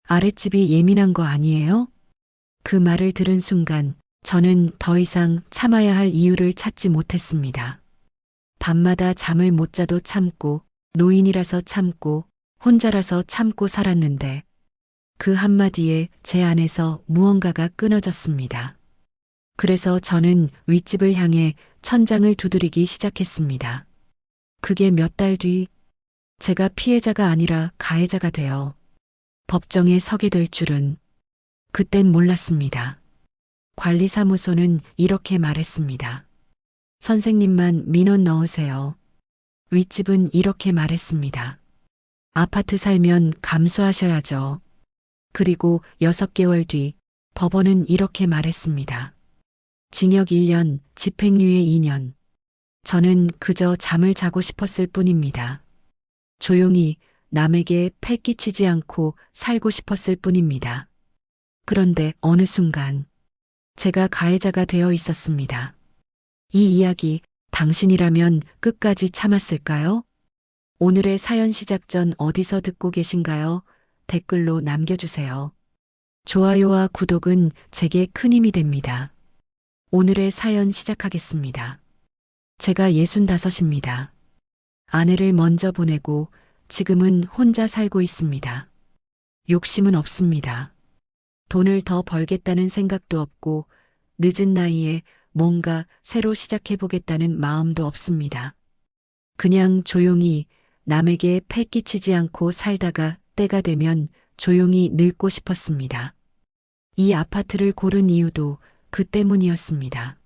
아랫집이 예민한 거 아니에요? 그 말을 들은 순간 저는 더 이상 참아야 할 이유를 찾지 못했습니다. 밤마다 잠을 못 자도 참고, 노인이라서 참고, 혼자라서 참고 살았는데 그 한마디에 제 안에서 무언가가 끊어졌습니다. 그래서 저는 윗집을 향해 천장을 두드리기 시작했습니다. 그게 몇 달 뒤 제가 피해자가 아니라 가해자가 되어 법정에 서게 될 줄은 그땐 몰랐습니다. 관리사무소는 이렇게 말했습니다. 선생님만 민원 넣으세요. 윗집은 이렇게 말했습니다. 아파트 살면 감수하셔야죠. 그리고 6개월 뒤 법원은 이렇게 말했습니다. 징역 1년, 집행유예 2년. 저는 그저 잠을 자고 싶었을 뿐입니다. 조용히 남에게 패 끼치지 않고 살고 싶었을 뿐입니다. 그런데 어느 순간 제가 가해자가 되어 있었습니다. 이 이야기 당신이라면 끝까지 참았을까요? 오늘의 사연 시작 전 어디서 듣고 계신가요? 댓글로 남겨주세요. 좋아요와 구독은 제게 큰 힘이 됩니다. 오늘의 사연 시작하겠습니다. 제가 65입니다. 아내를 먼저 보내고 지금은 혼자 살고 있습니다. 욕심은 없습니다. 돈을 더 벌겠다는 생각도 없고 늦은 나이에 뭔가 새로 시작해보겠다는 마음도 없습니다. 그냥 조용히 남에게 패 끼치지 않고 살다가 때가 되면 조용히 늙고 싶었습니다. 이 아파트를 고른 이유도 그 때문이었습니다.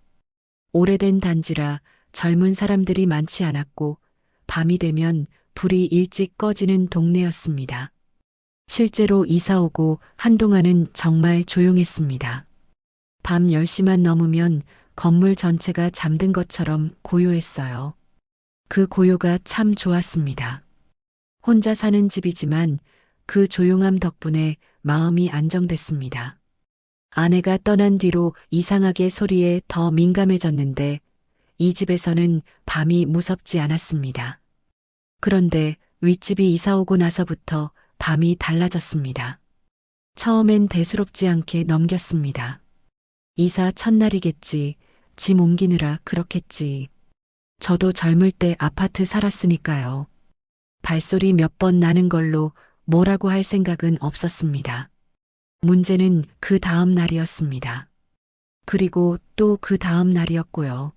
오래된 단지라 젊은 사람들이 많지 않았고 밤이 되면 불이 일찍 꺼지는 동네였습니다. 실제로 이사 오고 한동안은 정말 조용했습니다. 밤 10시만 넘으면 건물 전체가 잠든 것처럼 고요했어요. 그 고요가 참 좋았습니다. 혼자 사는 집이지만 그 조용함 덕분에 마음이 안정됐습니다. 아내가 떠난 뒤로 이상하게 소리에 더 민감해졌는데 이 집에서는 밤이 무섭지 않았습니다. 그런데 윗집이 이사 오고 나서부터 밤이 달라졌습니다. 처음엔 대수롭지 않게 넘겼습니다. 이사 첫날이겠지, 짐 옮기느라 그렇겠지. 저도 젊을 때 아파트 살았으니까요. 발소리 몇 번 나는 걸로 뭐라고 할 생각은 없었습니다. 문제는 그 다음 날이었습니다. 그리고 또 그 다음 날이었고요.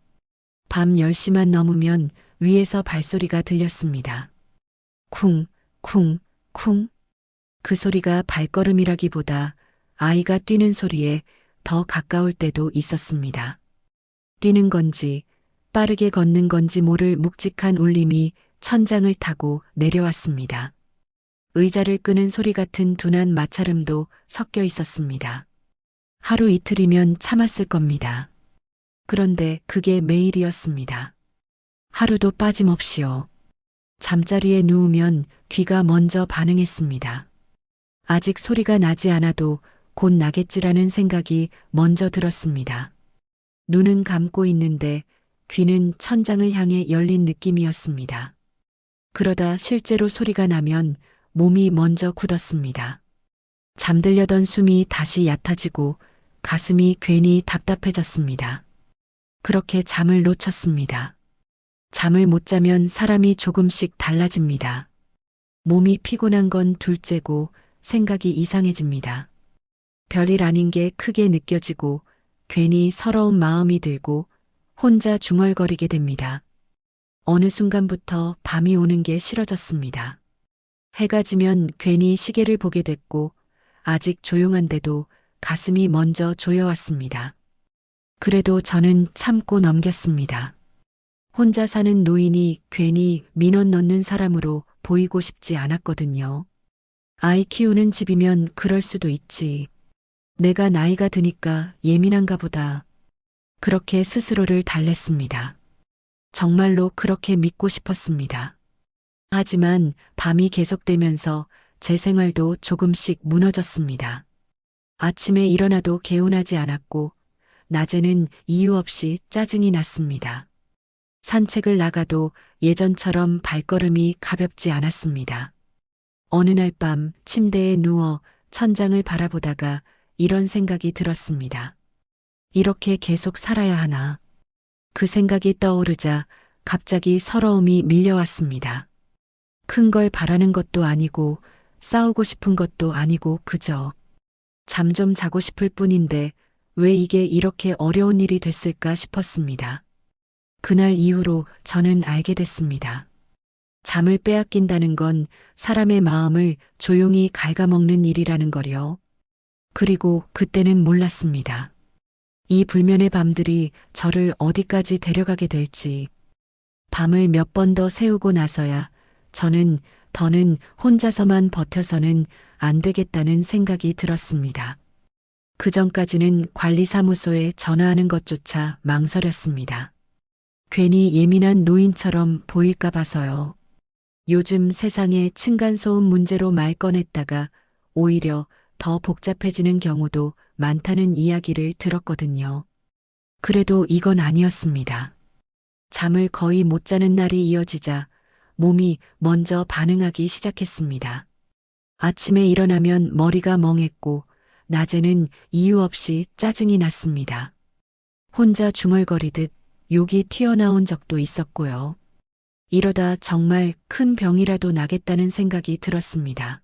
밤 10시만 넘으면 위에서 발소리가 들렸습니다. 쿵, 쿵, 쿵. 그 소리가 발걸음이라기보다 아이가 뛰는 소리에 더 가까울 때도 있었습니다. 뛰는 건지 빠르게 걷는 건지 모를 묵직한 울림이 천장을 타고 내려왔습니다. 의자를 끄는 소리 같은 둔한 마찰음도 섞여 있었습니다. 하루 이틀이면 참았을 겁니다. 그런데 그게 매일이었습니다. 하루도 빠짐없이요. 잠자리에 누우면 귀가 먼저 반응했습니다. 아직 소리가 나지 않아도 곧 나겠지라는 생각이 먼저 들었습니다. 눈은 감고 있는데 귀는 천장을 향해 열린 느낌이었습니다. 그러다 실제로 소리가 나면 몸이 먼저 굳었습니다. 잠들려던 숨이 다시 얕아지고 가슴이 괜히 답답해졌습니다. 그렇게 잠을 놓쳤습니다. 잠을 못 자면 사람이 조금씩 달라집니다. 몸이 피곤한 건 둘째고 생각이 이상해집니다. 별일 아닌 게 크게 느껴지고 괜히 서러운 마음이 들고 혼자 중얼거리게 됩니다. 어느 순간부터 밤이 오는 게 싫어졌습니다. 해가 지면 괜히 시계를 보게 됐고 아직 조용한데도 가슴이 먼저 조여왔습니다. 그래도 저는 참고 넘겼습니다. 혼자 사는 노인이 괜히 민원 넣는 사람으로 보이고 싶지 않았거든요. 아이 키우는 집이면 그럴 수도 있지. 내가 나이가 드니까 예민한가 보다. 그렇게 스스로를 달랬습니다. 정말로 그렇게 믿고 싶었습니다. 하지만 밤이 계속되면서 제 생활도 조금씩 무너졌습니다. 아침에 일어나도 개운하지 않았고 낮에는 이유 없이 짜증이 났습니다. 산책을 나가도 예전처럼 발걸음이 가볍지 않았습니다. 어느 날 밤 침대에 누워 천장을 바라보다가 이런 생각이 들었습니다. 이렇게 계속 살아야 하나. 그 생각이 떠오르자 갑자기 서러움이 밀려왔습니다. 큰 걸 바라는 것도 아니고 싸우고 싶은 것도 아니고 그저 잠 좀 자고 싶을 뿐인데 왜 이게 이렇게 어려운 일이 됐을까 싶었습니다. 그날 이후로 저는 알게 됐습니다. 잠을 빼앗긴다는 건 사람의 마음을 조용히 갉아먹는 일이라는 거요. 그리고 그때는 몰랐습니다. 이 불면의 밤들이 저를 어디까지 데려가게 될지. 밤을 몇 번 더 새우고 나서야 더는 혼자서만 버텨서는 안 되겠다는 생각이 들었습니다. 그 전까지는 관리사무소에 전화하는 것조차 망설였습니다. 괜히 예민한 노인처럼 보일까 봐서요. 요즘 세상에 층간소음 문제로 말 꺼냈다가 오히려 더 복잡해지는 경우도 많다는 이야기를 들었거든요. 그래도 이건 아니었습니다. 잠을 거의 못 자는 날이 이어지자 몸이 먼저 반응하기 시작했습니다. 아침에 일어나면 머리가 멍했고 낮에는 이유 없이 짜증이 났습니다. 혼자 중얼거리듯 욕이 튀어나온 적도 있었고요. 이러다 정말 큰 병이라도 나겠다는 생각이 들었습니다.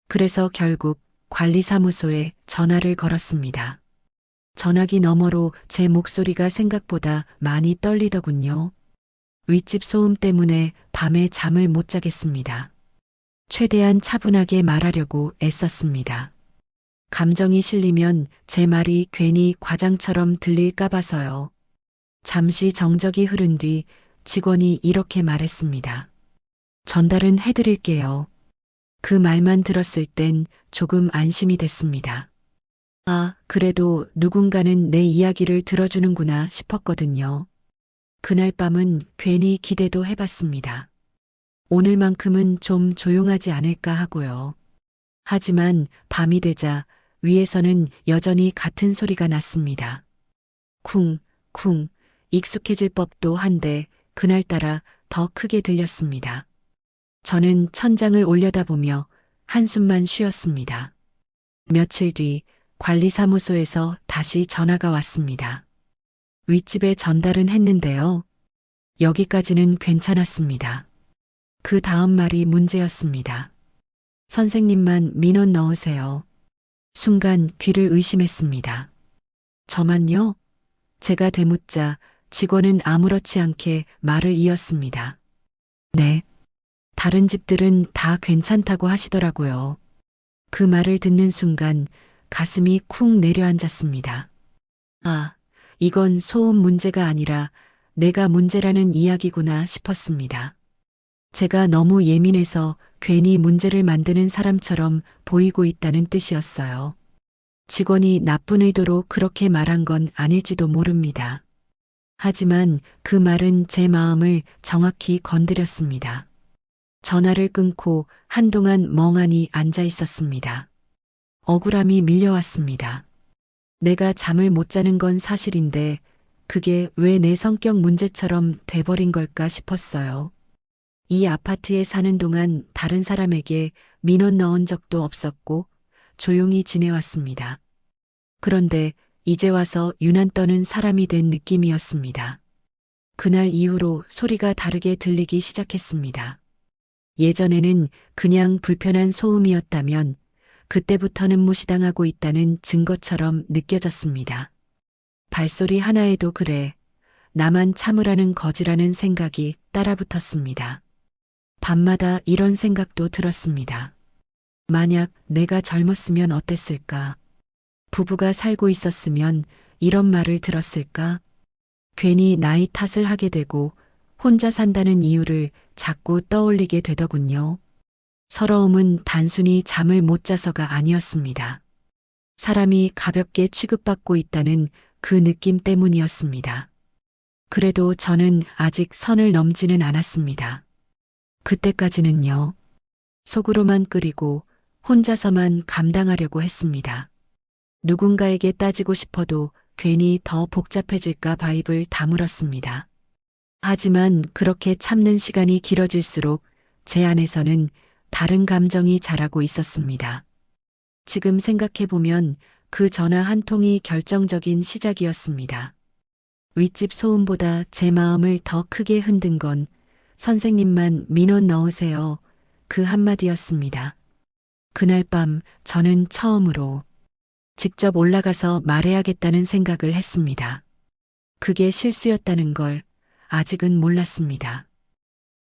그래서 결국 관리사무소에 전화를 걸었습니다. 전화기 너머로 제 목소리가 생각보다 많이 떨리더군요. 윗집 소음 때문에 밤에 잠을 못 자겠습니다. 최대한 차분하게 말하려고 애썼습니다. 감정이 실리면 제 말이 괜히 과장처럼 들릴까 봐서요. 잠시 정적이 흐른 뒤 직원이 이렇게 말했습니다. 전달은 해드릴게요. 그 말만 들었을 땐 조금 안심이 됐습니다. 아, 그래도 누군가는 내 이야기를 들어주는구나 싶었거든요. 그날 밤은 괜히 기대도 해봤습니다. 오늘만큼은 좀 조용하지 않을까 하고요. 하지만 밤이 되자 위에서는 여전히 같은 소리가 났습니다. 쿵, 쿵, 익숙해질 법도 한데 그날따라 더 크게 들렸습니다. 저는 천장을 올려다보며 한숨만 쉬었습니다. 며칠 뒤 관리사무소에서 다시 전화가 왔습니다. 윗집에 전달은 했는데요. 여기까지는 괜찮았습니다. 그 다음 말이 문제였습니다. 선생님만 민원 넣으세요. 순간 귀를 의심했습니다. 저만요? 제가 되묻자 직원은 아무렇지 않게 말을 이었습니다. 네. 다른 집들은 다 괜찮다고 하시더라고요. 그 말을 듣는 순간 가슴이 쿵 내려앉았습니다. 아, 이건 소음 문제가 아니라 내가 문제라는 이야기구나 싶었습니다. 제가 너무 예민해서 괜히 문제를 만드는 사람처럼 보이고 있다는 뜻이었어요. 직원이 나쁜 의도로 그렇게 말한 건 아닐지도 모릅니다. 하지만 그 말은 제 마음을 정확히 건드렸습니다. 전화를 끊고 한동안 멍하니 앉아 있었습니다. 억울함이 밀려왔습니다. 내가 잠을 못 자는 건 사실인데 그게 왜 내 성격 문제처럼 돼버린 걸까 싶었어요. 이 아파트에 사는 동안 다른 사람에게 민원 넣은 적도 없었고 조용히 지내왔습니다. 그런데 이제 와서 유난 떠는 사람이 된 느낌이었습니다. 그날 이후로 소리가 다르게 들리기 시작했습니다. 예전에는 그냥 불편한 소음이었다면 그때부터는 무시당하고 있다는 증거처럼 느껴졌습니다. 발소리 하나에도 그래, 나만 참으라는 거지라는 생각이 따라붙었습니다. 밤마다 이런 생각도 들었습니다. 만약 내가 젊었으면 어땠을까? 부부가 살고 있었으면 이런 말을 들었을까? 괜히 나이 탓을 하게 되고 혼자 산다는 이유를 자꾸 떠올리게 되더군요. 서러움은 단순히 잠을 못 자서가 아니었습니다. 사람이 가볍게 취급받고 있다는 그 느낌 때문이었습니다. 그래도 저는 아직 선을 넘지는 않았습니다. 그때까지는요. 속으로만 끓이고 혼자서만 감당하려고 했습니다. 누군가에게 따지고 싶어도 괜히 더 복잡해질까 봐 입을 다물었습니다. 하지만 그렇게 참는 시간이 길어질수록 제 안에서는 다른 감정이 자라고 있었습니다. 지금 생각해보면 그 전화 한 통이 결정적인 시작이었습니다. 윗집 소음보다 제 마음을 더 크게 흔든 건 선생님만 민원 넣으세요. 그 한마디였습니다. 그날 밤 저는 처음으로 직접 올라가서 말해야겠다는 생각을 했습니다. 그게 실수였다는 걸 아직은 몰랐습니다.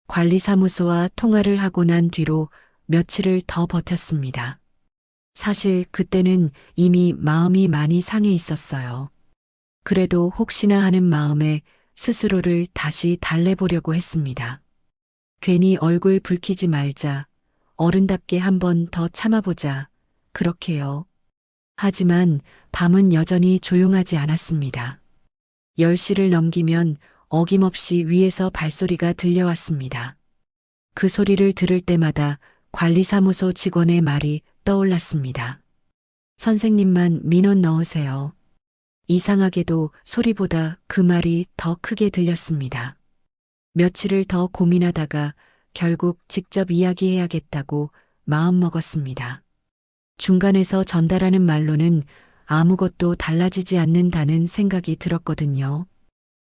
관리사무소와 통화를 하고 난 뒤로 며칠을 더 버텼습니다. 사실 그때는 이미 마음이 많이 상해 있었어요. 그래도 혹시나 하는 마음에 스스로를 다시 달래보려고 했습니다. 괜히 얼굴 붉히지 말자. 어른답게 한 번 더 참아보자. 그렇게요. 하지만 밤은 여전히 조용하지 않았습니다. 10시를 넘기면 어김없이 위에서 발소리가 들려왔습니다. 그 소리를 들을 때마다 관리사무소 직원의 말이 떠올랐습니다. 선생님만 민원 넣으세요. 이상하게도 소리보다 그 말이 더 크게 들렸습니다. 며칠을 더 고민하다가 결국 직접 이야기해야겠다고 마음먹었습니다. 중간에서 전달하는 말로는 아무것도 달라지지 않는다는 생각이 들었거든요.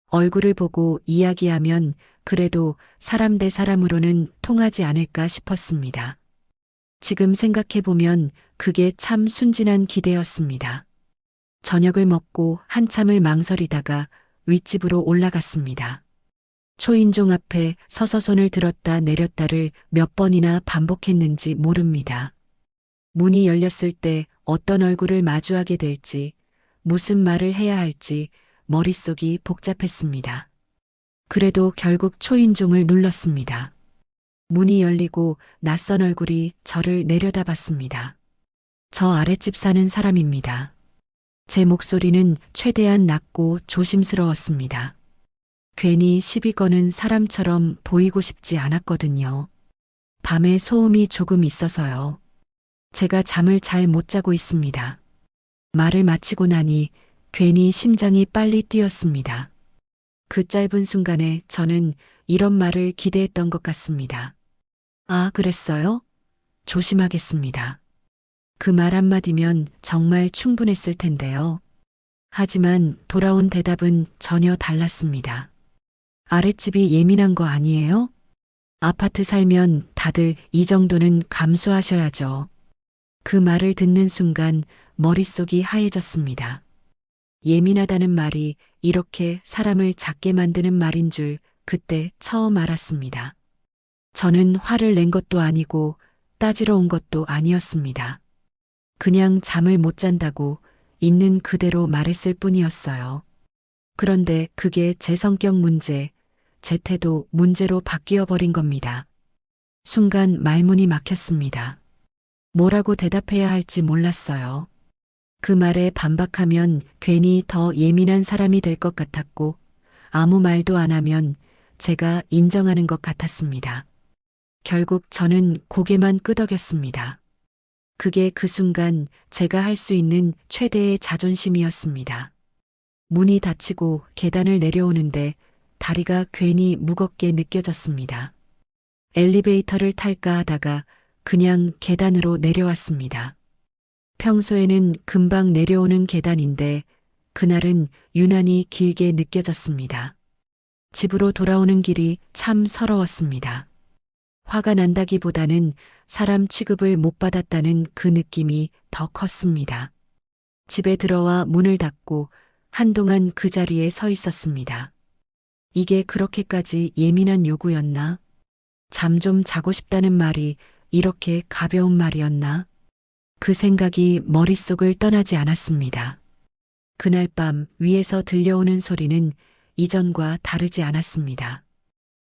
얼굴을 보고 이야기하면 그래도 사람 대 사람으로는 통하지 않을까 싶었습니다. 지금 생각해보면 그게 참 순진한 기대였습니다. 저녁을 먹고 한참을 망설이다가 윗집으로 올라갔습니다. 초인종 앞에 서서 손을 들었다 내렸다를 몇 번이나 반복했는지 모릅니다. 문이 열렸을 때 어떤 얼굴을 마주하게 될지, 무슨 말을 해야 할지 머릿속이 복잡했습니다. 그래도 결국 초인종을 눌렀습니다. 문이 열리고 낯선 얼굴이 저를 내려다봤습니다. 저 아랫집 사는 사람입니다. 제 목소리는 최대한 낮고 조심스러웠습니다. 괜히 시비 거는 사람처럼 보이고 싶지 않았거든요. 밤에 소음이 조금 있어서요. 제가 잠을 잘 못 자고 있습니다. 말을 마치고 나니 괜히 심장이 빨리 뛰었습니다. 그 짧은 순간에 저는 이런 말을 기대했던 것 같습니다. 아, 그랬어요? 조심하겠습니다. 그 말 한마디면 정말 충분했을 텐데요. 하지만 돌아온 대답은 전혀 달랐습니다. 아랫집이 예민한 거 아니에요? 아파트 살면 다들 이 정도는 감수하셔야죠. 그 말을 듣는 순간 머릿속이 하얘졌습니다. 예민하다는 말이 이렇게 사람을 작게 만드는 말인 줄 그때 처음 알았습니다. 저는 화를 낸 것도 아니고 따지러 온 것도 아니었습니다. 그냥 잠을 못 잔다고 있는 그대로 말했을 뿐이었어요. 그런데 그게 제 성격 문제, 제 태도 문제로 바뀌어 버린 겁니다. 순간 말문이 막혔습니다. 뭐라고 대답해야 할지 몰랐어요. 그 말에 반박하면 괜히 더 예민한 사람이 될 것 같았고 아무 말도 안 하면 제가 인정하는 것 같았습니다. 결국 저는 고개만 끄덕였습니다. 그게 그 순간 제가 할 수 있는 최대의 자존심이었습니다. 문이 닫히고 계단을 내려오는데 다리가 괜히 무겁게 느껴졌습니다. 엘리베이터를 탈까 하다가 그냥 계단으로 내려왔습니다. 평소에는 금방 내려오는 계단인데 그날은 유난히 길게 느껴졌습니다. 집으로 돌아오는 길이 참 서러웠습니다. 화가 난다기보다는 사람 취급을 못 받았다는 그 느낌이 더 컸습니다. 집에 들어와 문을 닫고 한동안 그 자리에 서 있었습니다. 이게 그렇게까지 예민한 요구였나? 잠 좀 자고 싶다는 말이 이렇게 가벼운 말이었나? 그 생각이 머릿속을 떠나지 않았습니다. 그날 밤 위에서 들려오는 소리는 이전과 다르지 않았습니다.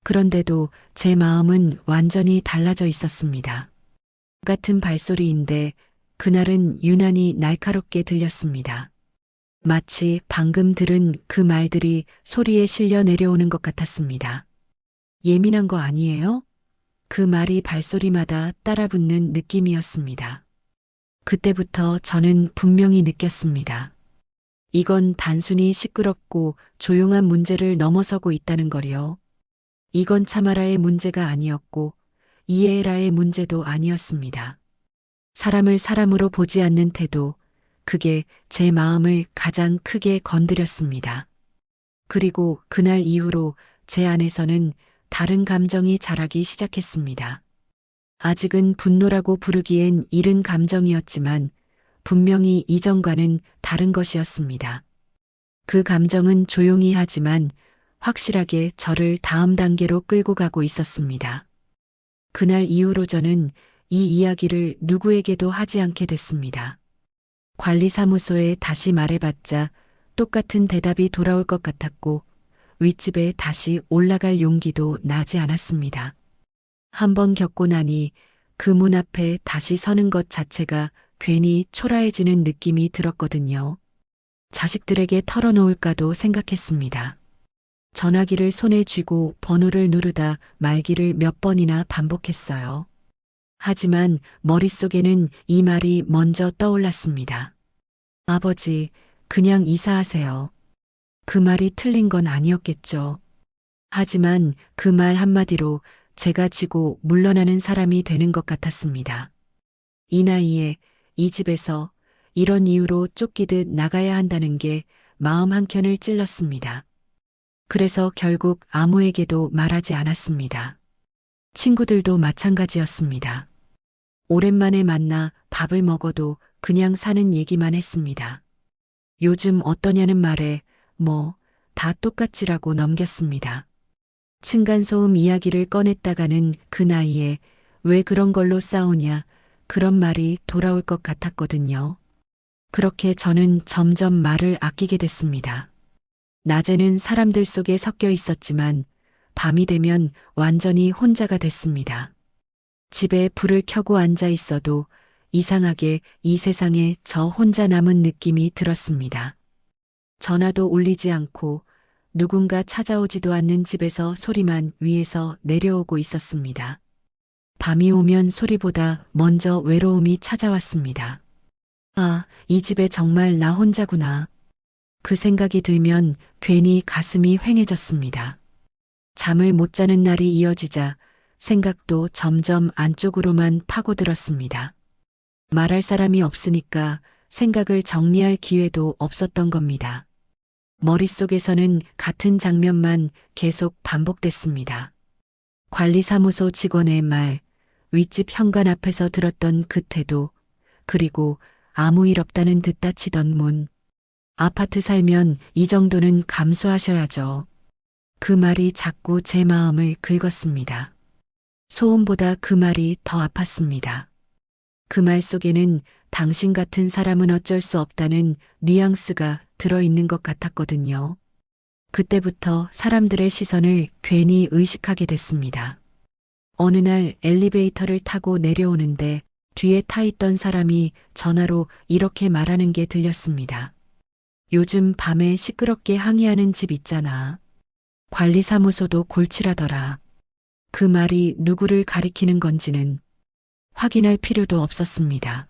그런데도 제 마음은 완전히 달라져 있었습니다. 같은 발소리인데 그날은 유난히 날카롭게 들렸습니다. 마치 방금 들은 그 말들이 소리에 실려 내려오는 것 같았습니다. 예민한 거 아니에요? 그 말이 발소리마다 따라붙는 느낌이었습니다. 그때부터 저는 분명히 느꼈습니다. 이건 단순히 시끄럽고 조용한 문제를 넘어서고 있다는 거요. 이건 참아라의 문제가 아니었고 이해해라의 문제도 아니었습니다. 사람을 사람으로 보지 않는 태도, 그게 제 마음을 가장 크게 건드렸습니다. 그리고 그날 이후로 제 안에서는 다른 감정이 자라기 시작했습니다. 아직은 분노라고 부르기엔 이른 감정이었지만 분명히 이전과는 다른 것이었습니다. 그 감정은 조용히 하지만 확실하게 저를 다음 단계로 끌고 가고 있었습니다. 그날 이후로 저는 이 이야기를 누구에게도 하지 않게 됐습니다. 관리사무소에 다시 말해봤자 똑같은 대답이 돌아올 것 같았고 윗집에 다시 올라갈 용기도 나지 않았습니다. 한번 겪고 나니 그 문 앞에 다시 서는 것 자체가 괜히 초라해지는 느낌이 들었거든요. 자식들에게 털어놓을까도 생각했습니다. 전화기를 손에 쥐고 번호를 누르다 말기를 몇 번이나 반복했어요. 하지만 머릿속에는 이 말이 먼저 떠올랐습니다. 아버지, 그냥 이사하세요. 그 말이 틀린 건 아니었겠죠. 하지만 그 말 한마디로 제가 지고 물러나는 사람이 되는 것 같았습니다. 이 나이에 이 집에서 이런 이유로 쫓기듯 나가야 한다는 게 마음 한켠을 찔렀습니다. 그래서 결국 아무에게도 말하지 않았습니다. 친구들도 마찬가지였습니다. 오랜만에 만나 밥을 먹어도 그냥 사는 얘기만 했습니다. 요즘 어떠냐는 말에 다 똑같지라고 넘겼습니다. 층간소음 이야기를 꺼냈다가는 그 나이에 왜 그런 걸로 싸우냐 그런 말이 돌아올 것 같았거든요. 그렇게 저는 점점 말을 아끼게 됐습니다. 낮에는 사람들 속에 섞여 있었지만 밤이 되면 완전히 혼자가 됐습니다. 집에 불을 켜고 앉아 있어도 이상하게 이 세상에 저 혼자 남은 느낌이 들었습니다. 전화도 울리지 않고 누군가 찾아오지도 않는 집에서 소리만 위에서 내려오고 있었습니다. 밤이 오면 소리보다 먼저 외로움이 찾아왔습니다. 아, 이 집에 정말 나 혼자구나. 그 생각이 들면 괜히 가슴이 휑해졌습니다. 잠을 못 자는 날이 이어지자 생각도 점점 안쪽으로만 파고들었습니다. 말할 사람이 없으니까 생각을 정리할 기회도 없었던 겁니다. 머릿속에서는 같은 장면만 계속 반복됐습니다. 관리사무소 직원의 말, 윗집 현관 앞에서 들었던 그 태도, 그리고 아무 일 없다는 듯 닫히던 문. 아파트 살면 이 정도는 감수하셔야죠. 그 말이 자꾸 제 마음을 긁었습니다. 소음보다 그 말이 더 아팠습니다. 그 말 속에는 당신 같은 사람은 어쩔 수 없다는 뉘앙스가 들어있는 것 같았거든요. 그때부터 사람들의 시선을 괜히 의식하게 됐습니다. 어느 날 엘리베이터를 타고 내려오는데 뒤에 타 있던 사람이 전화로 이렇게 말하는 게 들렸습니다. 요즘 밤에 시끄럽게 항의하는 집 있잖아. 관리사무소도 골치라더라. 그 말이 누구를 가리키는 건지는 확인할 필요도 없었습니다.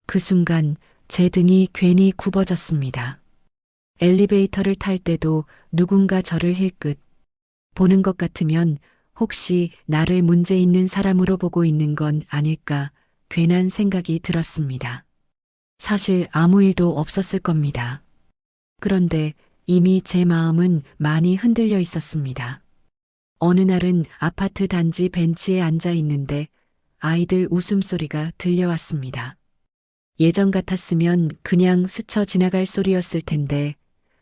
그 순간 제 등이 괜히 굽어졌습니다. 엘리베이터를 탈 때도 누군가 저를 힐끗 보는 것 같으면 혹시 나를 문제 있는 사람으로 보고 있는 건 아닐까 괜한 생각이 들었습니다. 사실 아무 일도 없었을 겁니다. 그런데 이미 제 마음은 많이 흔들려 있었습니다. 어느 날은 아파트 단지 벤치에 앉아 있는데 아이들 웃음소리가 들려왔습니다. 예전 같았으면 그냥 스쳐 지나갈 소리였을 텐데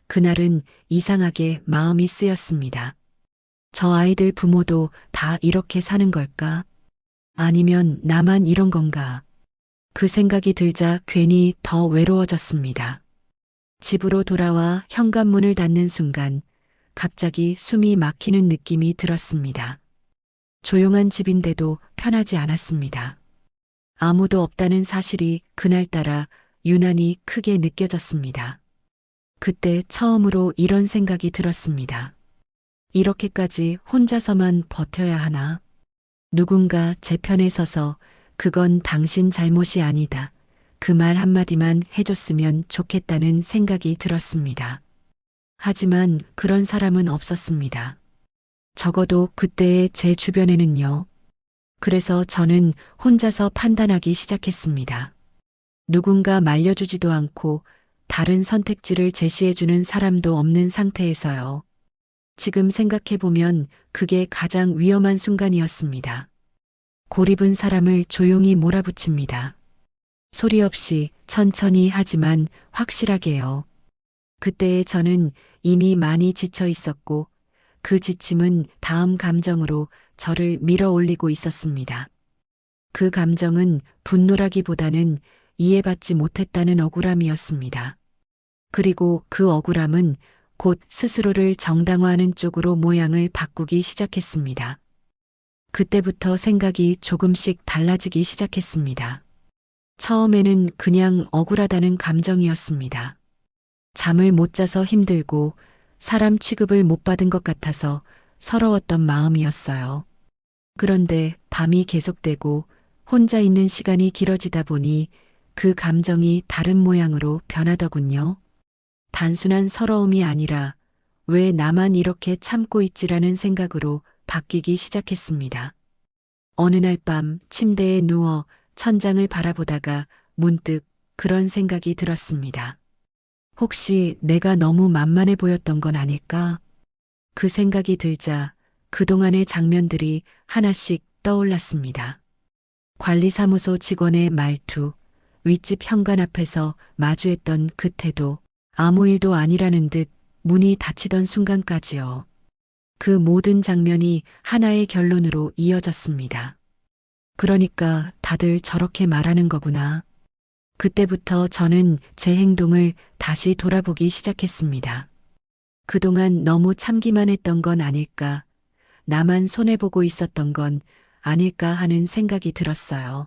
그날은 이상하게 마음이 쓰였습니다. 저 아이들 부모도 다 이렇게 사는 걸까? 아니면 나만 이런 건가? 그 생각이 들자 괜히 더 외로워졌습니다. 집으로 돌아와 현관문을 닫는 순간 갑자기 숨이 막히는 느낌이 들었습니다. 조용한 집인데도 편하지 않았습니다. 아무도 없다는 사실이 그날따라 유난히 크게 느껴졌습니다. 그때 처음으로 이런 생각이 들었습니다. 이렇게까지 혼자서만 버텨야 하나? 누군가 제 편에 서서 그건 당신 잘못이 아니다. 그 말 한마디만 해줬으면 좋겠다는 생각이 들었습니다. 하지만 그런 사람은 없었습니다. 적어도 그때의 제 주변에는요. 그래서 저는 혼자서 판단하기 시작했습니다. 누군가 말려주지도 않고 다른 선택지를 제시해주는 사람도 없는 상태에서요. 지금 생각해보면 그게 가장 위험한 순간이었습니다. 고립은 사람을 조용히 몰아붙입니다. 소리 없이 천천히 하지만 확실하게요. 그때의 저는 이미 많이 지쳐 있었고 그 지침은 다음 감정으로 저를 밀어 올리고 있었습니다. 그 감정은 분노라기보다는 이해받지 못했다는 억울함이었습니다. 그리고 그 억울함은 곧 스스로를 정당화하는 쪽으로 모양을 바꾸기 시작했습니다. 그때부터 생각이 조금씩 달라지기 시작했습니다. 처음에는 그냥 억울하다는 감정이었습니다. 잠을 못 자서 힘들고 사람 취급을 못 받은 것 같아서 서러웠던 마음이었어요. 그런데 밤이 계속되고 혼자 있는 시간이 길어지다 보니 그 감정이 다른 모양으로 변하더군요. 단순한 서러움이 아니라 왜 나만 이렇게 참고 있지라는 생각으로 바뀌기 시작했습니다. 어느 날 밤 침대에 누워 천장을 바라보다가 문득 그런 생각이 들었습니다. 혹시 내가 너무 만만해 보였던 건 아닐까? 그 생각이 들자 그동안의 장면들이 하나씩 떠올랐습니다. 관리사무소 직원의 말투, 윗집 현관 앞에서 마주했던 그 태도, 아무 일도 아니라는 듯 문이 닫히던 순간까지요. 그 모든 장면이 하나의 결론으로 이어졌습니다. 그러니까 다들 저렇게 말하는 거구나. 그때부터 저는 제 행동을 다시 돌아보기 시작했습니다. 그동안 너무 참기만 했던 건 아닐까, 나만 손해보고 있었던 건 아닐까 하는 생각이 들었어요.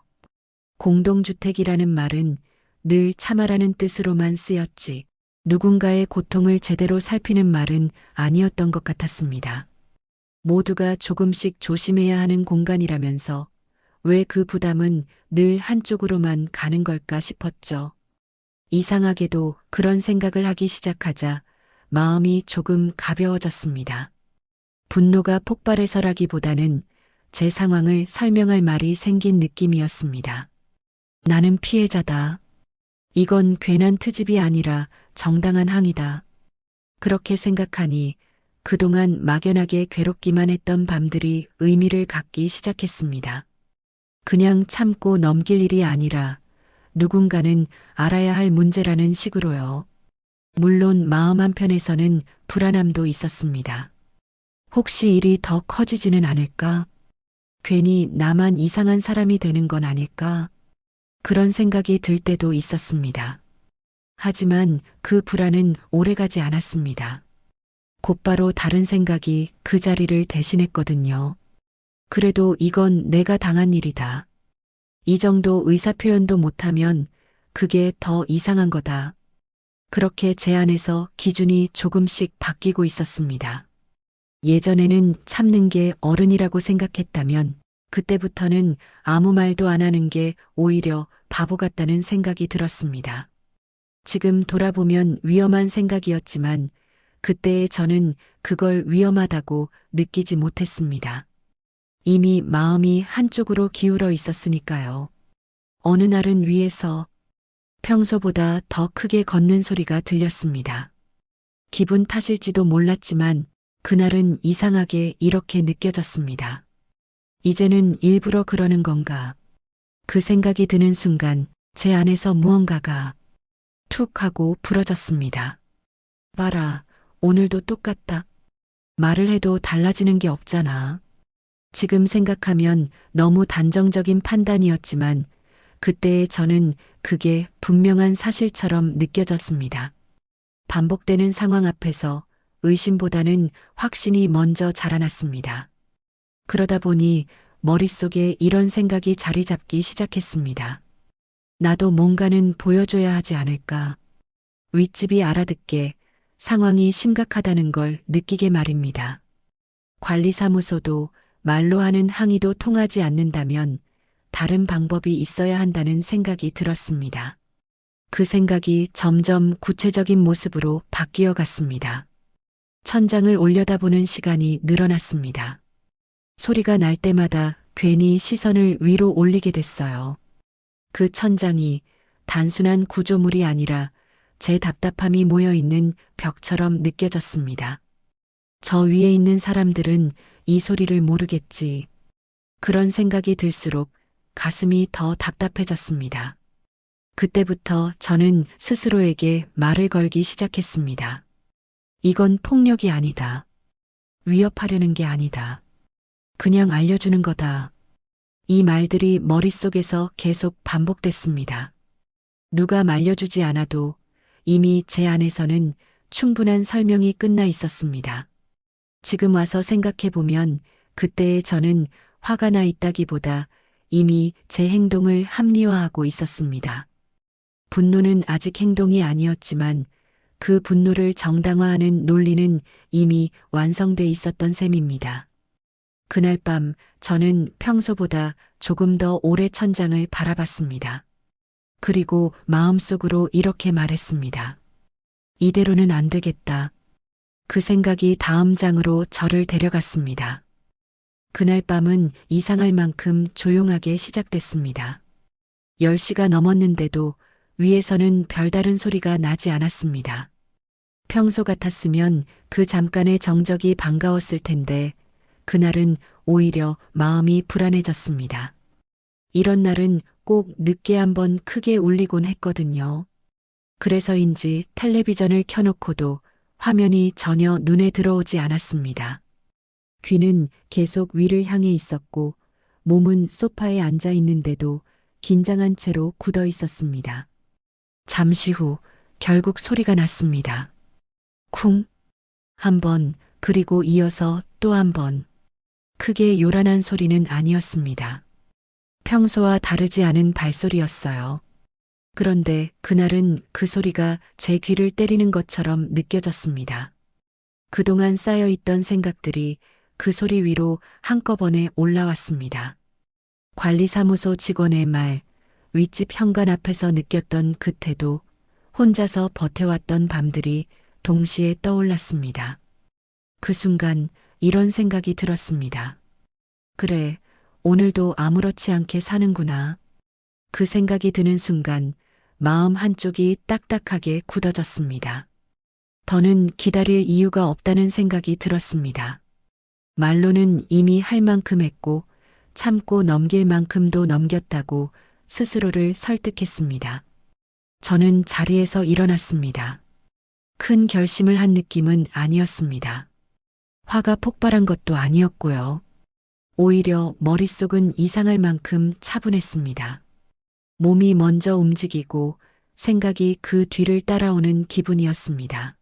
공동주택이라는 말은 늘 참아라는 뜻으로만 쓰였지, 누군가의 고통을 제대로 살피는 말은 아니었던 것 같았습니다. 모두가 조금씩 조심해야 하는 공간이라면서 왜 그 부담은 늘 한쪽으로만 가는 걸까 싶었죠. 이상하게도 그런 생각을 하기 시작하자 마음이 조금 가벼워졌습니다. 분노가 폭발해서라기보다는 제 상황을 설명할 말이 생긴 느낌이었습니다. 나는 피해자다. 이건 괜한 트집이 아니라 정당한 항의다. 그렇게 생각하니 그동안 막연하게 괴롭기만 했던 밤들이 의미를 갖기 시작했습니다. 그냥 참고 넘길 일이 아니라 누군가는 알아야 할 문제라는 식으로요. 물론 마음 한편에서는 불안함도 있었습니다. 혹시 일이 더 커지지는 않을까? 괜히 나만 이상한 사람이 되는 건 아닐까? 그런 생각이 들 때도 있었습니다. 하지만 그 불안은 오래가지 않았습니다. 곧바로 다른 생각이 그 자리를 대신했거든요. 그래도 이건 내가 당한 일이다. 이 정도 의사표현도 못하면 그게 더 이상한 거다. 그렇게 제 안에서 기준이 조금씩 바뀌고 있었습니다. 예전에는 참는 게 어른이라고 생각했다면 그때부터는 아무 말도 안 하는 게 오히려 바보 같다는 생각이 들었습니다. 지금 돌아보면 위험한 생각이었지만 그때의 저는 그걸 위험하다고 느끼지 못했습니다. 이미 마음이 한쪽으로 기울어 있었으니까요. 어느 날은 위에서 평소보다 더 크게 걷는 소리가 들렸습니다. 기분 탓일지도 몰랐지만 그날은 이상하게 이렇게 느껴졌습니다. 이제는 일부러 그러는 건가? 그 생각이 드는 순간 제 안에서 무언가가 툭 하고 부러졌습니다. 봐라, 오늘도 똑같다. 말을 해도 달라지는 게 없잖아. 지금 생각하면 너무 단정적인 판단이었지만 그때의 저는 그게 분명한 사실처럼 느껴졌습니다. 반복되는 상황 앞에서 의심보다는 확신이 먼저 자라났습니다. 그러다 보니 머릿속에 이런 생각이 자리 잡기 시작했습니다. 나도 뭔가는 보여줘야 하지 않을까. 윗집이 알아듣게 상황이 심각하다는 걸 느끼게 말입니다. 관리사무소도 말로 하는 항의도 통하지 않는다면 다른 방법이 있어야 한다는 생각이 들었습니다. 그 생각이 점점 구체적인 모습으로 바뀌어 갔습니다. 천장을 올려다보는 시간이 늘어났습니다. 소리가 날 때마다 괜히 시선을 위로 올리게 됐어요. 그 천장이 단순한 구조물이 아니라 제 답답함이 모여 있는 벽처럼 느껴졌습니다. 저 위에 있는 사람들은 이 소리를 모르겠지. 그런 생각이 들수록 가슴이 더 답답해졌습니다. 그때부터 저는 스스로에게 말을 걸기 시작했습니다. 이건 폭력이 아니다. 위협하려는 게 아니다. 그냥 알려주는 거다. 이 말들이 머릿속에서 계속 반복됐습니다. 누가 말려주지 않아도 이미 제 안에서는 충분한 설명이 끝나 있었습니다. 지금 와서 생각해보면 그때의 저는 화가 나 있다기보다 이미 제 행동을 합리화하고 있었습니다. 분노는 아직 행동이 아니었지만 그 분노를 정당화하는 논리는 이미 완성돼 있었던 셈입니다. 그날 밤 저는 평소보다 조금 더 오래 천장을 바라봤습니다. 그리고 마음속으로 이렇게 말했습니다. 이대로는 안 되겠다. 그 생각이 다음 장으로 저를 데려갔습니다. 그날 밤은 이상할 만큼 조용하게 시작됐습니다. 10시가 넘었는데도 위에서는 별다른 소리가 나지 않았습니다. 평소 같았으면 그 잠깐의 정적이 반가웠을 텐데 그날은 오히려 마음이 불안해졌습니다. 이런 날은 꼭 늦게 한번 크게 울리곤 했거든요. 그래서인지 텔레비전을 켜놓고도 화면이 전혀 눈에 들어오지 않았습니다. 귀는 계속 위를 향해 있었고 몸은 소파에 앉아 있는데도 긴장한 채로 굳어 있었습니다. 잠시 후 결국 소리가 났습니다. 쿵! 한 번, 그리고 이어서 또 한 번. 크게 요란한 소리는 아니었습니다. 평소와 다르지 않은 발소리였어요. 그런데 그날은 그 소리가 제 귀를 때리는 것처럼 느껴졌습니다. 그동안 쌓여있던 생각들이 그 소리 위로 한꺼번에 올라왔습니다. 관리사무소 직원의 말, 윗집 현관 앞에서 느꼈던 그 태도, 혼자서 버텨왔던 밤들이 동시에 떠올랐습니다. 그 순간 이런 생각이 들었습니다. 그래, 오늘도 아무렇지 않게 사는구나. 그 생각이 드는 순간 마음 한쪽이 딱딱하게 굳어졌습니다. 더는 기다릴 이유가 없다는 생각이 들었습니다. 말로는 이미 할 만큼 했고 참고 넘길 만큼도 넘겼다고 스스로를 설득했습니다. 저는 자리에서 일어났습니다. 큰 결심을 한 느낌은 아니었습니다. 화가 폭발한 것도 아니었고요. 오히려 머릿속은 이상할 만큼 차분했습니다. 몸이 먼저 움직이고 생각이 그 뒤를 따라오는 기분이었습니다.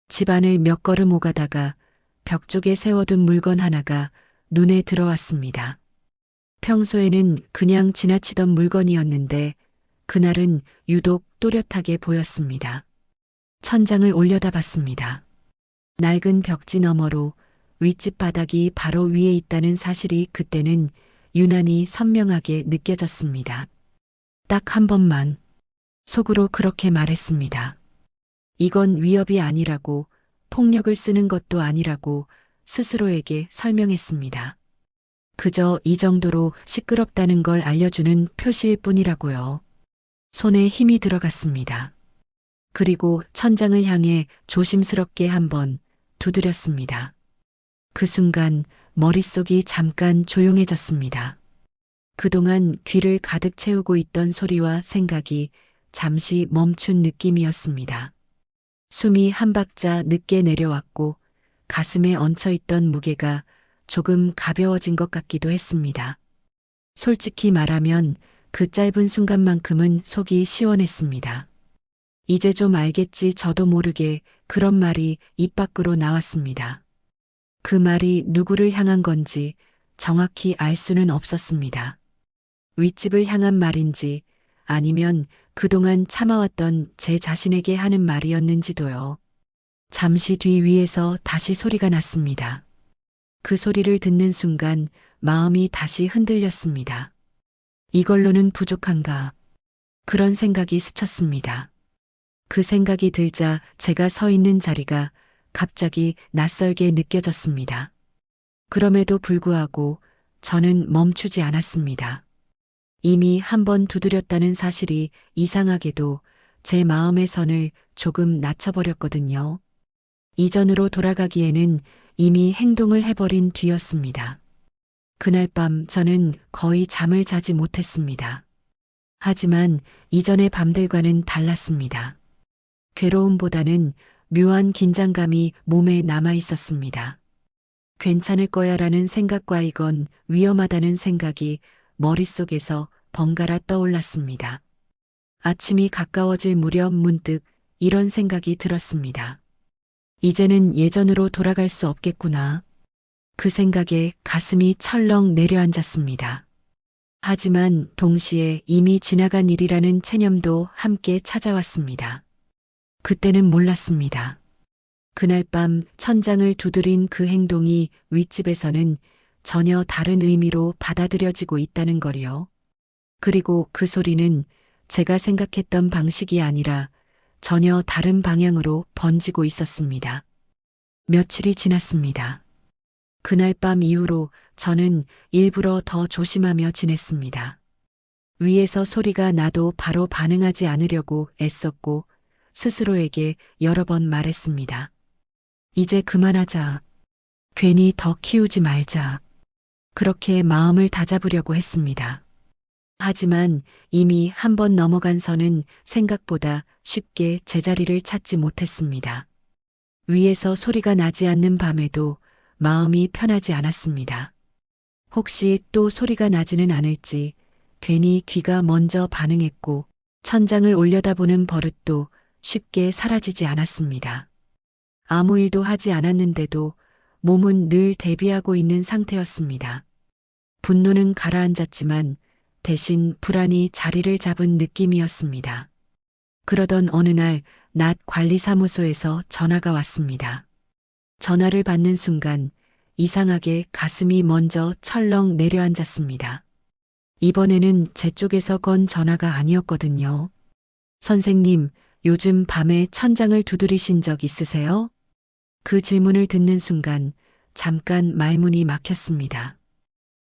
집안을 몇 걸음 오가다가 벽 쪽에 세워둔 물건 하나가 눈에 들어왔습니다. 평소에는 그냥 지나치던 물건이었는데 그날은 유독 또렷하게 보였습니다. 천장을 올려다봤습니다. 낡은 벽지 너머로 윗집 바닥이 바로 위에 있다는 사실이 그때는 유난히 선명하게 느껴졌습니다. 딱 한 번만 속으로 그렇게 말했습니다. 이건 위협이 아니라고, 폭력을 쓰는 것도 아니라고 스스로에게 설명했습니다. 그저 이 정도로 시끄럽다는 걸 알려주는 표시일 뿐이라고요. 손에 힘이 들어갔습니다. 그리고 천장을 향해 조심스럽게 한번 두드렸습니다. 그 순간 머릿속이 잠깐 조용해졌습니다. 그동안 귀를 가득 채우고 있던 소리와 생각이 잠시 멈춘 느낌이었습니다. 숨이 한 박자 늦게 내려왔고 가슴에 얹혀있던 무게가 조금 가벼워진 것 같기도 했습니다. 솔직히 말하면 그 짧은 순간만큼은 속이 시원했습니다. 이제 좀 알겠지 저도 모르게 그런 말이 입 밖으로 나왔습니다. 그 말이 누구를 향한 건지 정확히 알 수는 없었습니다. 윗집을 향한 말인지 아니면 그동안 참아왔던 제 자신에게 하는 말이었는지도요. 잠시 뒤 위에서 다시 소리가 났습니다. 그 소리를 듣는 순간 마음이 다시 흔들렸습니다. 이걸로는 부족한가? 그런 생각이 스쳤습니다. 그 생각이 들자 제가 서 있는 자리가 갑자기 낯설게 느껴졌습니다. 그럼에도 불구하고 저는 멈추지 않았습니다. 이미 한 번 두드렸다는 사실이 이상하게도 제 마음의 선을 조금 낮춰버렸거든요. 이전으로 돌아가기에는 이미 행동을 해버린 뒤였습니다. 그날 밤 저는 거의 잠을 자지 못했습니다. 하지만 이전의 밤들과는 달랐습니다. 괴로움보다는 묘한 긴장감이 몸에 남아 있었습니다. 괜찮을 거야라는 생각과 이건 위험하다는 생각이 머릿속에서 번갈아 떠올랐습니다. 아침이 가까워질 무렵 문득 이런 생각이 들었습니다. 이제는 예전으로 돌아갈 수 없겠구나. 그 생각에 가슴이 철렁 내려앉았습니다. 하지만 동시에 이미 지나간 일이라는 체념도 함께 찾아왔습니다. 그때는 몰랐습니다. 그날 밤 천장을 두드린 그 행동이 윗집에서는 전혀 다른 의미로 받아들여지고 있다는 거리요. 그리고 그 소리는 제가 생각했던 방식이 아니라 전혀 다른 방향으로 번지고 있었습니다. 며칠이 지났습니다. 그날 밤 이후로 저는 일부러 더 조심하며 지냈습니다. 위에서 소리가 나도 바로 반응하지 않으려고 애썼고 스스로에게 여러 번 말했습니다. 이제 그만하자. 괜히 더 키우지 말자. 그렇게 마음을 다잡으려고 했습니다. 하지만 이미 한 번 넘어간 선은 생각보다 쉽게 제자리를 찾지 못했습니다. 위에서 소리가 나지 않는 밤에도 마음이 편하지 않았습니다. 혹시 또 소리가 나지는 않을지 괜히 귀가 먼저 반응했고 천장을 올려다보는 버릇도 쉽게 사라지지 않았습니다. 아무 일도 하지 않았는데도 몸은 늘 대비하고 있는 상태였습니다. 분노는 가라앉았지만 대신 불안이 자리를 잡은 느낌이었습니다. 그러던 어느 날 낮 관리사무소에서 전화가 왔습니다. 전화를 받는 순간 이상하게 가슴이 먼저 철렁 내려앉았습니다. 이번에는 제 쪽에서 건 전화가 아니었거든요. 선생님, 요즘 밤에 천장을 두드리신 적 있으세요? 그 질문을 듣는 순간 잠깐 말문이 막혔습니다.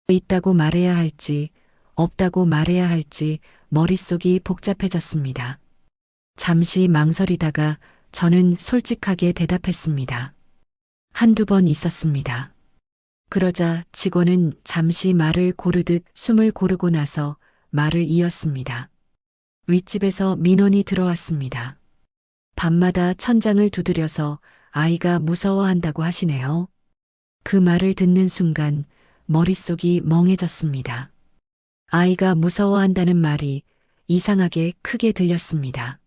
있다고 말해야 할지, 없다고 말해야 할지 머릿속이 복잡해졌습니다. 잠시 망설이다가 저는 솔직하게 대답했습니다. 한두 번 있었습니다. 그러자 직원은 잠시 말을 고르듯 숨을 고르고 나서 말을 이었습니다. 윗집에서 민원이 들어왔습니다. 밤마다 천장을 두드려서 아이가 무서워한다고 하시네요. 그 말을 듣는 순간 머릿속이 멍해졌습니다. 아이가 무서워한다는 말이 이상하게 크게 들렸습니다.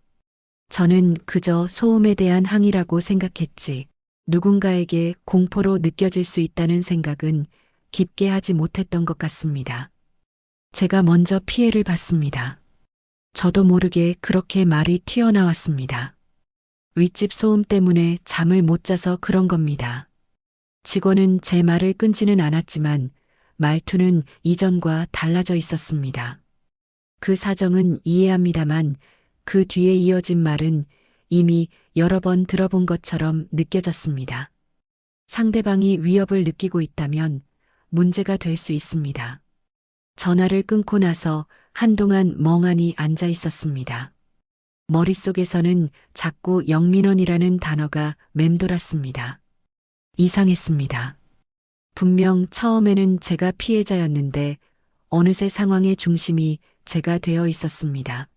저는 그저 소음에 대한 항의라고 생각했지 누군가에게 공포로 느껴질 수 있다는 생각은 깊게 하지 못했던 것 같습니다. 제가 먼저 피해를 봤습니다. 저도 모르게 그렇게 말이 튀어나왔습니다. 윗집 소음 때문에 잠을 못 자서 그런 겁니다. 직원은 제 말을 끊지는 않았지만 말투는 이전과 달라져 있었습니다. 그 사정은 이해합니다만 그 뒤에 이어진 말은 이미 여러 번 들어본 것처럼 느껴졌습니다. 상대방이 위협을 느끼고 있다면 문제가 될 수 있습니다. 전화를 끊고 나서 한동안 멍하니 앉아 있었습니다. 머릿속에서는 자꾸 영민원이라는 단어가 맴돌았습니다. 이상했습니다. 분명 처음에는 제가 피해자였는데 어느새 상황의 중심이 제가 되어 있었습니다.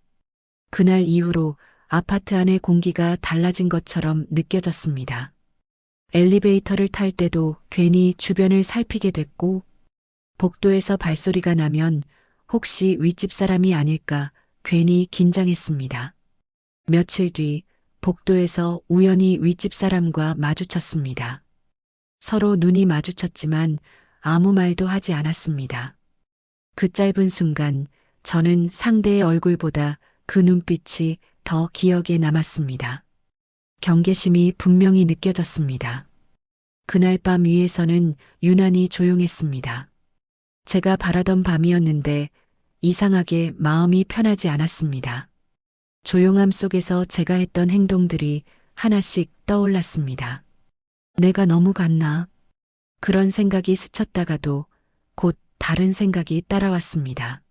그날 이후로 아파트 안의 공기가 달라진 것처럼 느껴졌습니다. 엘리베이터를 탈 때도 괜히 주변을 살피게 됐고 복도에서 발소리가 나면 혹시 윗집 사람이 아닐까 괜히 긴장했습니다. 며칠 뒤 복도에서 우연히 윗집 사람과 마주쳤습니다. 서로 눈이 마주쳤지만 아무 말도 하지 않았습니다. 그 짧은 순간 저는 상대의 얼굴보다 그 눈빛이 더 기억에 남았습니다. 경계심이 분명히 느껴졌습니다. 그날 밤 위에서는 유난히 조용했습니다. 제가 바라던 밤이었는데 이상하게 마음이 편하지 않았습니다. 조용함 속에서 제가 했던 행동들이 하나씩 떠올랐습니다. 내가 너무 갔나? 그런 생각이 스쳤다가도 곧 다른 생각이 따라왔습니다.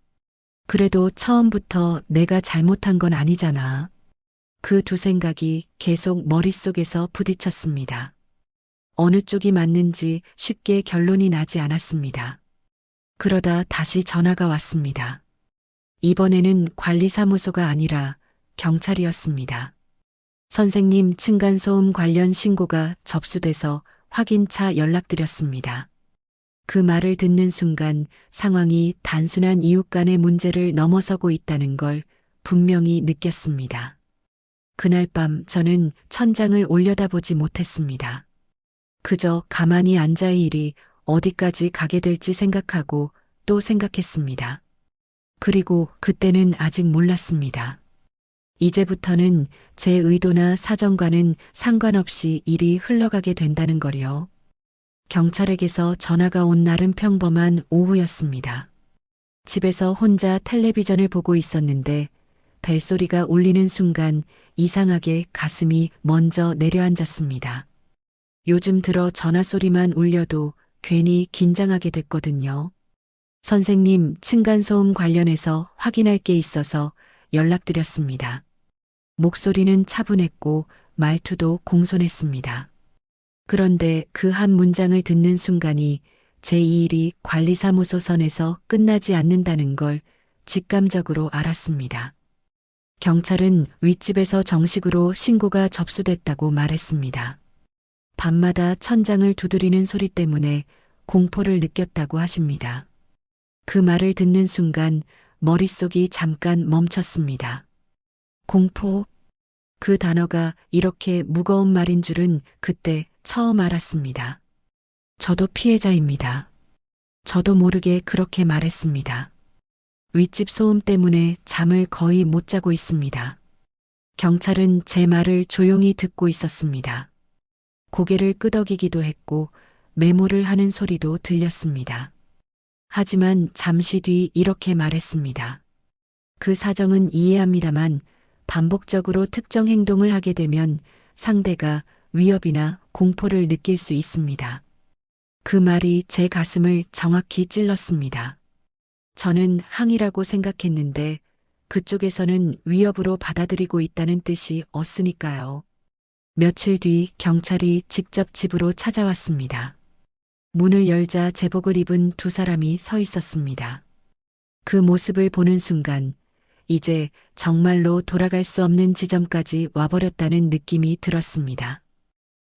그래도 처음부터 내가 잘못한 건 아니잖아. 그 두 생각이 계속 머릿속에서 부딪혔습니다. 어느 쪽이 맞는지 쉽게 결론이 나지 않았습니다. 그러다 다시 전화가 왔습니다. 이번에는 관리사무소가 아니라 경찰이었습니다. 선생님, 층간소음 관련 신고가 접수돼서 확인차 연락드렸습니다. 그 말을 듣는 순간 상황이 단순한 이웃 간의 문제를 넘어서고 있다는 걸 분명히 느꼈습니다. 그날 밤 저는 천장을 올려다보지 못했습니다. 그저 가만히 앉아 이 일이 어디까지 가게 될지 생각하고 또 생각했습니다. 그리고 그때는 아직 몰랐습니다. 이제부터는 제 의도나 사정과는 상관없이 일이 흘러가게 된다는 거요. 경찰에게서 전화가 온 날은 평범한 오후였습니다. 집에서 혼자 텔레비전을 보고 있었는데 벨소리가 울리는 순간 이상하게 가슴이 먼저 내려앉았습니다. 요즘 들어 전화 소리만 울려도 괜히 긴장하게 됐거든요. 선생님, 층간소음 관련해서 확인할 게 있어서 연락드렸습니다. 목소리는 차분했고 말투도 공손했습니다. 그런데 그 한 문장을 듣는 순간이 제 이 일이 관리사무소 선에서 끝나지 않는다는 걸 직감적으로 알았습니다. 경찰은 윗집에서 정식으로 신고가 접수됐다고 말했습니다. 밤마다 천장을 두드리는 소리 때문에 공포를 느꼈다고 하십니다. 그 말을 듣는 순간 머릿속이 잠깐 멈췄습니다. 공포? 그 단어가 이렇게 무거운 말인 줄은 그때 처음 알았습니다. 저도 피해자입니다. 저도 모르게 그렇게 말했습니다. 윗집 소음 때문에 잠을 거의 못 자고 있습니다. 경찰은 제 말을 조용히 듣고 있었습니다. 고개를 끄덕이기도 했고 메모를 하는 소리도 들렸습니다. 하지만 잠시 뒤 이렇게 말했습니다. 그 사정은 이해합니다만 반복적으로 특정 행동을 하게 되면 상대가 위협이나 공포를 느낄 수 있습니다. 그 말이 제 가슴을 정확히 찔렀습니다. 저는 항의라고 생각했는데 그쪽에서는 위협으로 받아들이고 있다는 뜻이 없으니까요. 며칠 뒤 경찰이 직접 집으로 찾아왔습니다. 문을 열자 제복을 입은 두 사람이 서 있었습니다. 그 모습을 보는 순간 이제 정말로 돌아갈 수 없는 지점까지 와버렸다는 느낌이 들었습니다.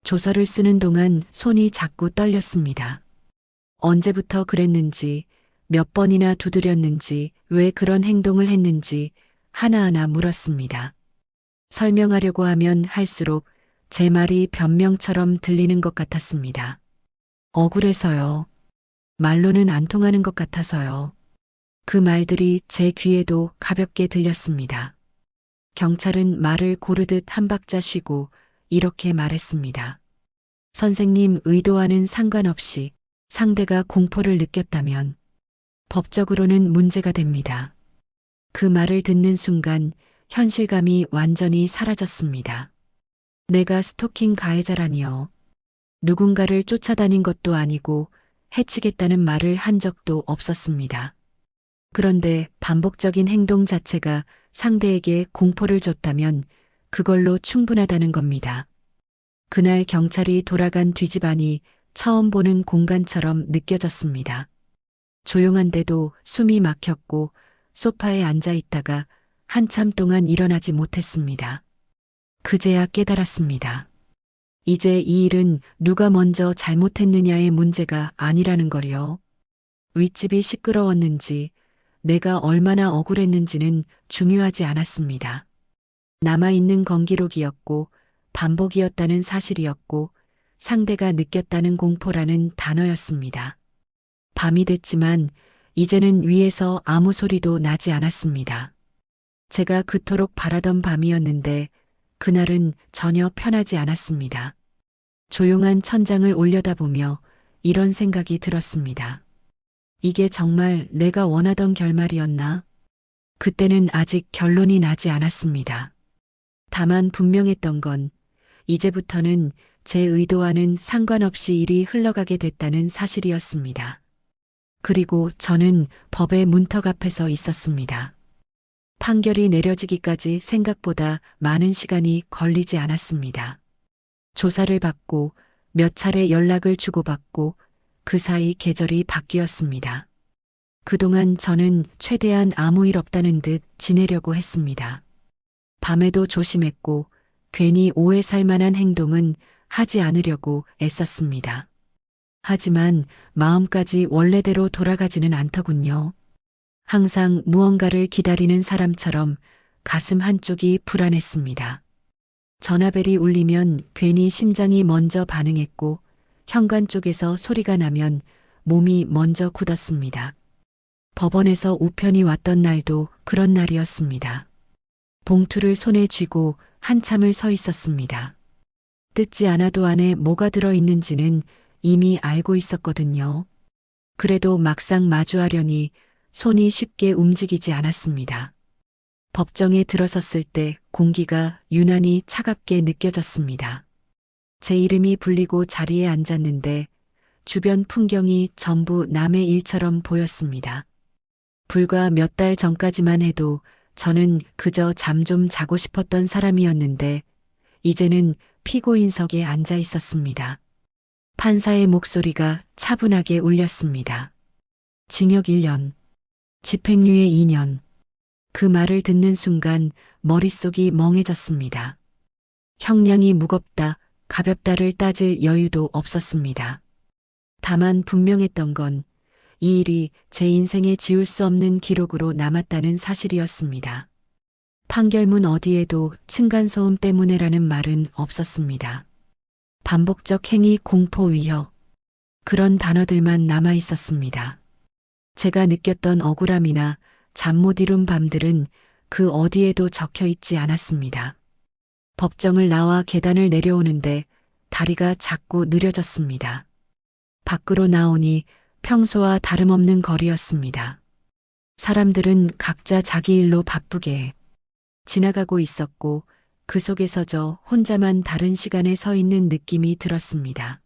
조서를 쓰는 동안 손이 자꾸 떨렸습니다. 언제부터 그랬는지, 몇 번이나 두드렸는지, 왜 그런 행동을 했는지 하나하나 물었습니다. 설명하려고 하면 할수록 제 말이 변명처럼 들리는 것 같았습니다. 억울해서요. 말로는 안 통하는 것 같아서요. 그 말들이 제 귀에도 가볍게 들렸습니다. 경찰은 말을 고르듯 한 박자 쉬고 이렇게 말했습니다. 선생님, 의도와는 상관없이 상대가 공포를 느꼈다면 법적으로는 문제가 됩니다. 그 말을 듣는 순간 현실감이 완전히 사라졌습니다. 내가 스토킹 가해자라니요. 누군가를 쫓아다닌 것도 아니고 해치겠다는 말을 한 적도 없었습니다. 그런데 반복적인 행동 자체가 상대에게 공포를 줬다면 그걸로 충분하다는 겁니다. 그날 경찰이 돌아간 뒤집안이 처음 보는 공간처럼 느껴졌습니다. 조용한데도 숨이 막혔고 소파에 앉아 있다가 한참 동안 일어나지 못했습니다. 그제야 깨달았습니다. 이제 이 일은 누가 먼저 잘못했느냐의 문제가 아니라는 거요. 윗집이 시끄러웠는지 내가 얼마나 억울했는지는 중요하지 않았습니다. 남아있는 건기록이었고 반복이었다는 사실이었고 상대가 느꼈다는 공포라는 단어였습니다. 밤이 됐지만 이제는 위에서 아무 소리도 나지 않았습니다. 제가 그토록 바라던 밤이었는데 그날은 전혀 편하지 않았습니다. 조용한 천장을 올려다보며 이런 생각이 들었습니다. 이게 정말 내가 원하던 결말이었나? 그때는 아직 결론이 나지 않았습니다. 다만 분명했던 건 이제부터는 제 의도와는 상관없이 일이 흘러가게 됐다는 사실이었습니다. 그리고 저는 법의 문턱 앞에 서 있었습니다. 판결이 내려지기까지 생각보다 많은 시간이 걸리지 않았습니다. 조사를 받고 몇 차례 연락을 주고받고 그 사이 계절이 바뀌었습니다. 그동안 저는 최대한 아무 일 없다는 듯 지내려고 했습니다. 밤에도 조심했고 괜히 오해 살 만한 행동은 하지 않으려고 애썼습니다. 하지만 마음까지 원래대로 돌아가지는 않더군요. 항상 무언가를 기다리는 사람처럼 가슴 한쪽이 불안했습니다. 전화벨이 울리면 괜히 심장이 먼저 반응했고 현관 쪽에서 소리가 나면 몸이 먼저 굳었습니다. 법원에서 우편이 왔던 날도 그런 날이었습니다. 봉투를 손에 쥐고 한참을 서 있었습니다. 뜯지 않아도 안에 뭐가 들어있는지는 이미 알고 있었거든요. 그래도 막상 마주하려니 손이 쉽게 움직이지 않았습니다. 법정에 들어섰을 때 공기가 유난히 차갑게 느껴졌습니다. 제 이름이 불리고 자리에 앉았는데 주변 풍경이 전부 남의 일처럼 보였습니다. 불과 몇 달 전까지만 해도 저는 그저 잠 좀 자고 싶었던 사람이었는데 이제는 피고인석에 앉아 있었습니다. 판사의 목소리가 차분하게 울렸습니다. 징역 1년, 집행유예 2년. 그 말을 듣는 순간 머릿속이 멍해졌습니다. 형량이 무겁다, 가볍다를 따질 여유도 없었습니다. 다만 분명했던 건 이 일이 제 인생에 지울 수 없는 기록으로 남았다는 사실이었습니다. 판결문 어디에도 층간소음 때문에라는 말은 없었습니다. 반복적 행위 공포 위협. 그런 단어들만 남아 있었습니다. 제가 느꼈던 억울함이나 잠 못 이룬 밤들은 그 어디에도 적혀 있지 않았습니다. 법정을 나와 계단을 내려오는데 다리가 자꾸 느려졌습니다. 밖으로 나오니 평소와 다름없는 거리였습니다. 사람들은 각자 자기 일로 바쁘게 지나가고 있었고 그 속에서 저 혼자만 다른 시간에 서 있는 느낌이 들었습니다.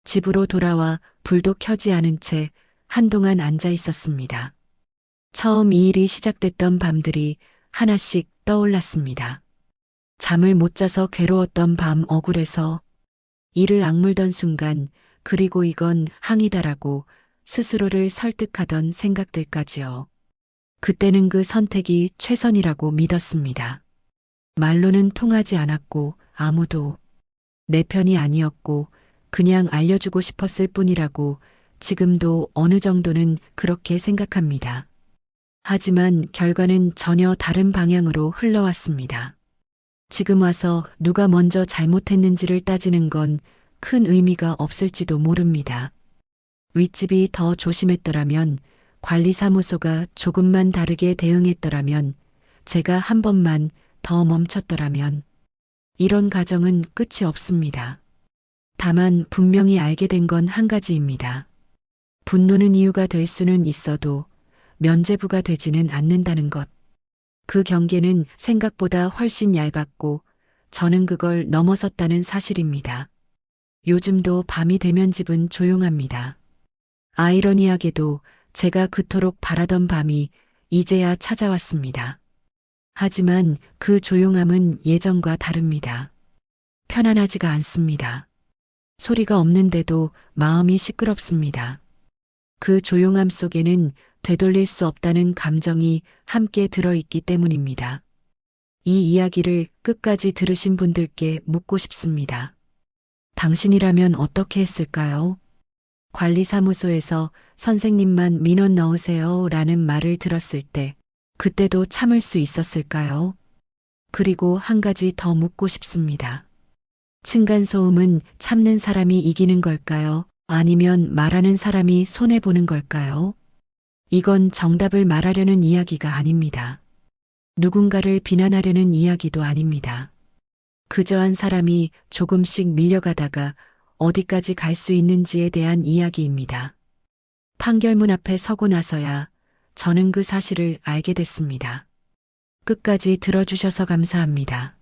집으로 돌아와 불도 켜지 않은 채 한동안 앉아 있었습니다. 처음 이 일이 시작됐던 밤들이 하나씩 떠올랐습니다. 잠을 못 자서 괴로웠던 밤, 억울해서 이를 악물던 순간, 그리고 이건 항이다라고 스스로를 설득하던 생각들까지요. 그때는 그 선택이 최선이라고 믿었습니다. 말로는 통하지 않았고 아무도 내 편이 아니었고 그냥 알려주고 싶었을 뿐이라고 지금도 어느 정도는 그렇게 생각합니다. 하지만 결과는 전혀 다른 방향으로 흘러왔습니다. 지금 와서 누가 먼저 잘못했는지를 따지는 건 큰 의미가 없을지도 모릅니다. 윗집이 더 조심했더라면, 관리사무소가 조금만 다르게 대응했더라면, 제가 한 번만 더 멈췄더라면, 이런 가정은 끝이 없습니다. 다만 분명히 알게 된 건 한 가지입니다. 분노는 이유가 될 수는 있어도 면죄부가 되지는 않는다는 것. 그 경계는 생각보다 훨씬 얇았고 저는 그걸 넘어섰다는 사실입니다. 요즘도 밤이 되면 집은 조용합니다. 아이러니하게도 제가 그토록 바라던 밤이 이제야 찾아왔습니다. 하지만 그 조용함은 예전과 다릅니다. 편안하지가 않습니다. 소리가 없는데도 마음이 시끄럽습니다. 그 조용함 속에는 되돌릴 수 없다는 감정이 함께 들어있기 때문입니다. 이 이야기를 끝까지 들으신 분들께 묻고 싶습니다. 당신이라면 어떻게 했을까요? 관리사무소에서 선생님만 민원 넣으세요 라는 말을 들었을 때 그때도 참을 수 있었을까요? 그리고 한 가지 더 묻고 싶습니다. 층간소음은 참는 사람이 이기는 걸까요? 아니면 말하는 사람이 손해보는 걸까요? 이건 정답을 말하려는 이야기가 아닙니다. 누군가를 비난하려는 이야기도 아닙니다. 그저 한 사람이 조금씩 밀려가다가 어디까지 갈 수 있는지에 대한 이야기입니다. 판결문 앞에 서고 나서야 저는 그 사실을 알게 됐습니다. 끝까지 들어주셔서 감사합니다.